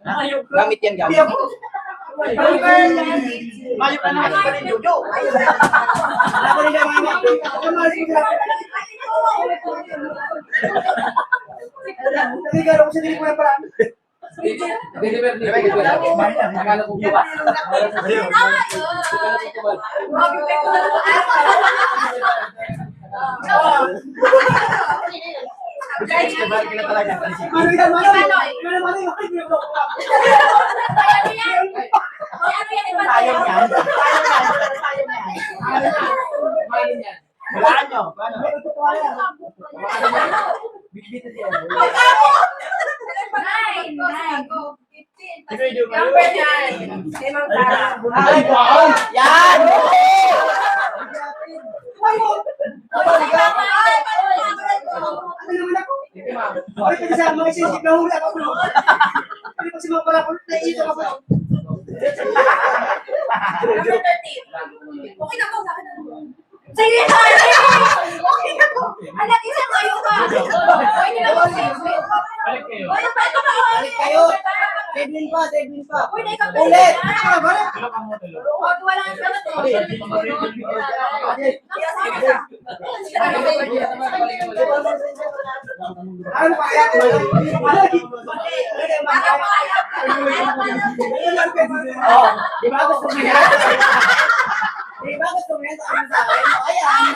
Ano Gamit yan, gamit. Number 10. Mayo ka naman pa rin, Jojo. Ako rin naman yung nagigaro ko sa dili ko na parang. Akala ko buka. Guys, Ano yan, Manoy? Manoy. Ano Manoy? Ano yan? Ano yan? Tayo yan. Tayo yan. Wala nyo. Bitbitin yan. Nine. Number 9. Kay Ma'am Sarah. Ay, wow! Yan! Ano naman ako? Ay, kasi sa mga isisip na huli ako. Hindi pa si mga pala ko. Naisip ako. Number 13. Okay na po. Sige na! Okay na po. Anak, isang kayo ka. Okay na po. Balik kayo. Oy, balik ka pa. Balik kayo. Deadline pa. Uy, na ikaw Ulit! Tulog ang motel. Huwag wala ang sagot mo. Ano pa kaya? Oh, di ba gusto mo yan? Di ba gusto mo yan sa akin sa akin? Ayan.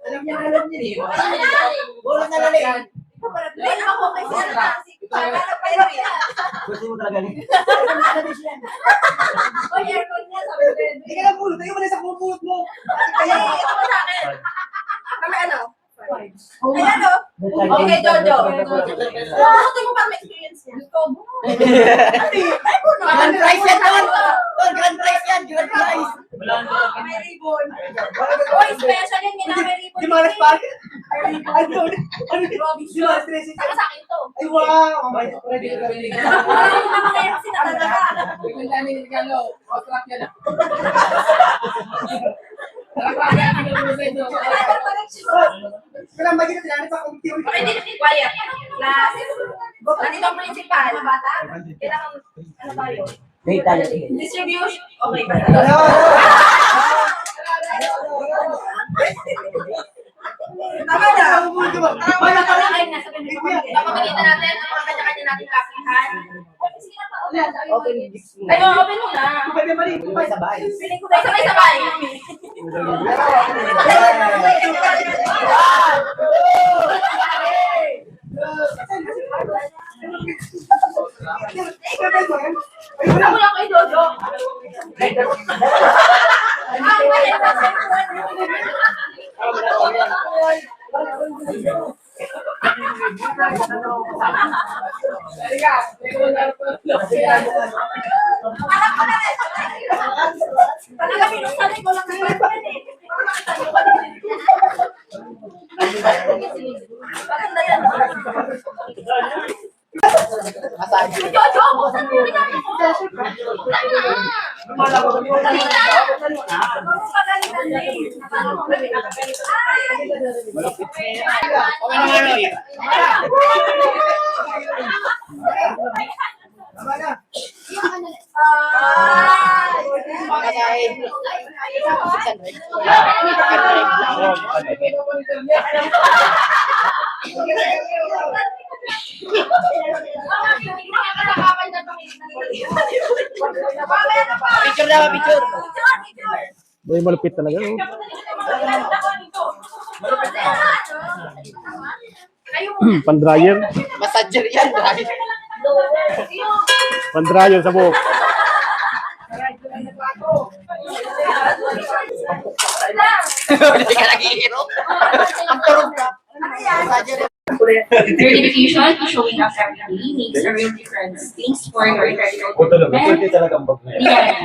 Alam niya, di ba? Bulo na lalim. Wait, ako kay Sir Nancy. Gusto mo talaga niya? Oy, aircon niya, sabi ko din. Hindi ka na bulot. Tayo mo na sa pupulot mo. Kaya, ito mo sa akin. Kami ano? Ay, ano? Okay, Jojo. Ito mo parang experience niya. Ay, puno. Grand prize yan, Don. Don, grand prize yan. Grand prize. May ribbon. Oy, special yan. May ribbon. Di mga nagpag? Ay, Don. Ano di mga stress Saka sa akin to. Ay, wow. Mamay, ready. Parang yung mga kaya kasi natalaga. Kailan ba kita tinanong sa kung theory? Okay, dito quiet. Last. Nandito ang principal. Bata. Kailangan, ano tayo? Distribution. Okay ba? Tama na. Wala ka lang ay nasa pinipagpapagin. Papagalitan natin ang mga kanya-kanya nating kakihan. Sige na pa. Ay, open mo na. Pwede ba rin? Sabay. Piling ko tayo sabay-sabay. Ako lang kay Jojo. Talaga pinuksan ko lang ng yan eh. Maganda yan. Jojo, buksan mo yung pinakit mo. Picture na, picture. May malupit talaga. Oh. Pan-dryer. Massager yan. Pan-dryer sa buhok. Hindi ka nag-iiro. Ang turog ka. Massager. Your dedication to showing up every day makes a real difference. Thanks for your incredible commitment. Yeah.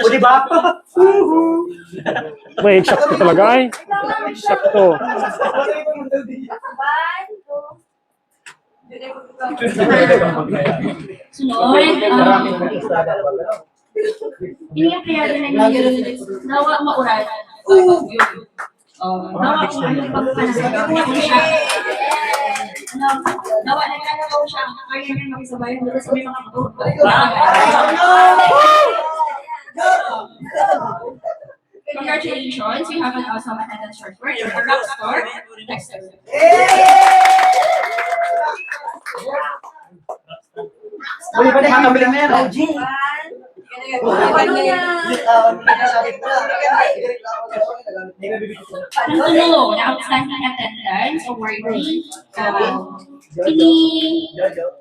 O, diba? May sakto talaga ay. Sakto. Sunod, ini-applyan na ninyo nawa mauran. Nawa kung anong pagpapanasal ko siya. Nawa nagkakaw siya. Kaya rin makisabayan dito sa may mga Congratulations, you have an awesome attendance report. You're a rock star. Next time. Uy, pwede kakabili mo yan. OG. Ano, na outstanding attendance, awardee, ini,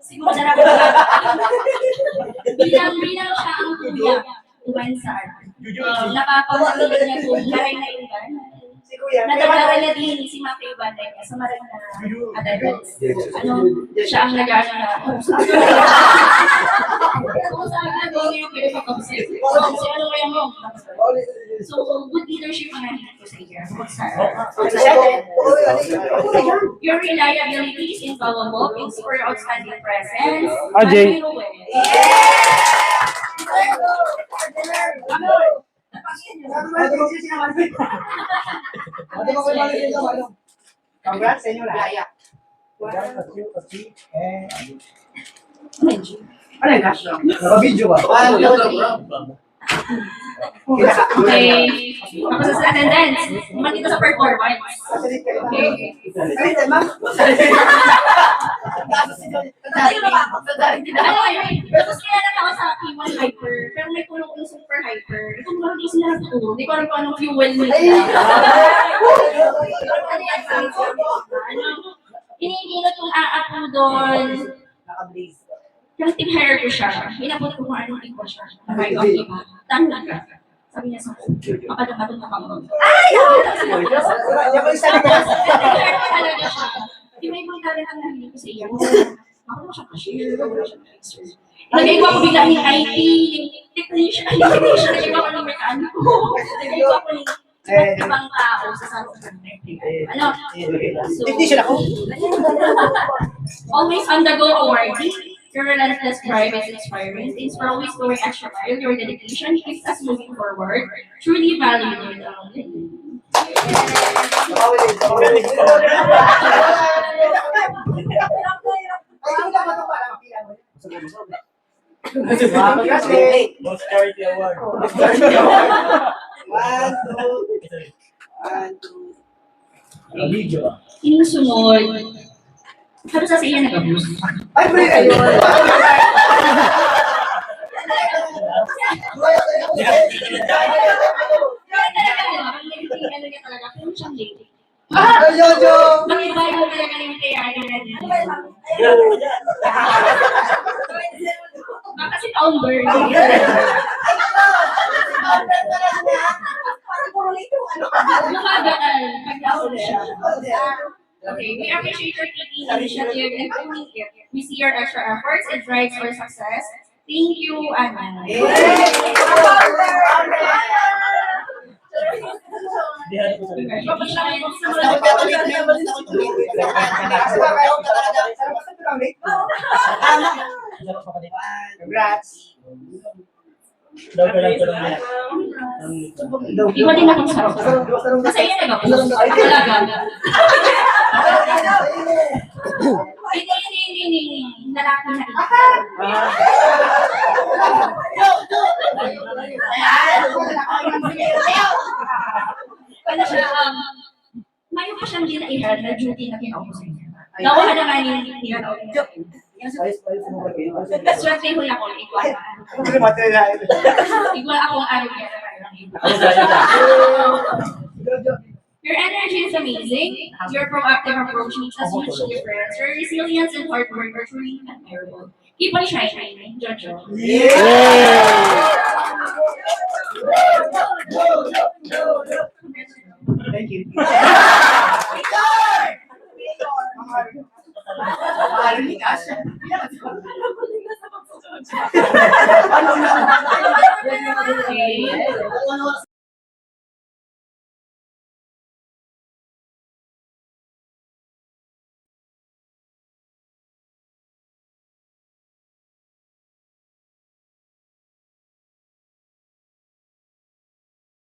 siguro na bilang siya ang kuya, Ubansar. Nakapagpapalagay niya kung karay na ilan. Nadagara niya din si Matthew Banday sa marami na attendance. Ano, siya ang nag-ano na kung saan na doon yung pwede pag-observe. So, ano kaya mo? So, good leadership ang nahilig ko sa iyo. Your reliability is invaluable. Thanks for your outstanding presence. Ajay. Congrats sa inyo lahat. Ano yung cash? Naka-video ba? Okay. Tapos sa attendance, naman dito sa performance. Okay. Ano yun? Tapos kaya na ako sa P1 Hyper, pero may kulong ko super hyper. Ito mga hindi sila natutulog. Hindi ko alam kung anong fuel nila. Hinihinot yung aap mo doon. Naka-blaze. Yung tip-hire ko siya. Inabot ko kung anong tip ko siya. Okay, okay ba? Tama ka. Sabi niya sa akin, makadamatod na kamo. Yung isa na ka. Talaga siya. Yung may mga talent ang nahilig ko sa iyo. Ako na siya cashier. Wala siya na-extra. Nagay ko ako bigla ng IT, technician, nagay ko ako ng mekaniko. Nagay ko ako ng ibang tao sa sarong ano? So, Technician ako. always on the go awardee. Your relentless drive is inspiring. Thanks for always going extra mile. Your dedication keeps us moving forward. Truly valued. Most charity award. 1, 2, 1, 2. Video. Yung sunod, sabi sa iyo nag-abuse. Ay, break kayo. Ano niya talaga, kung siyang lady. Jojo! Mag-iba yung talaga yung kaya na dito. founder. Lumagaan. Pag-down siya. Okay, we appreciate your taking initiative and owning it. We see your extra efforts and drives for success. Thank you, Anna. Congratulations sa mga Congrats! Iba din akong sarap. Kasi yan nag-post. Talaga. Hindi. Lalaki na ito. Kaya siya, mayo pa siyang dinaihan na duty na kinaupos niya. Nakuha na nga niya na ulit. Swerte ko lang ako, igual. Igual akong araw niya na iba. Your energy is amazing. Your proactive approach makes a huge difference. Your resilience and hard work are truly admirable. Keep on shining, Jojo. Thank you.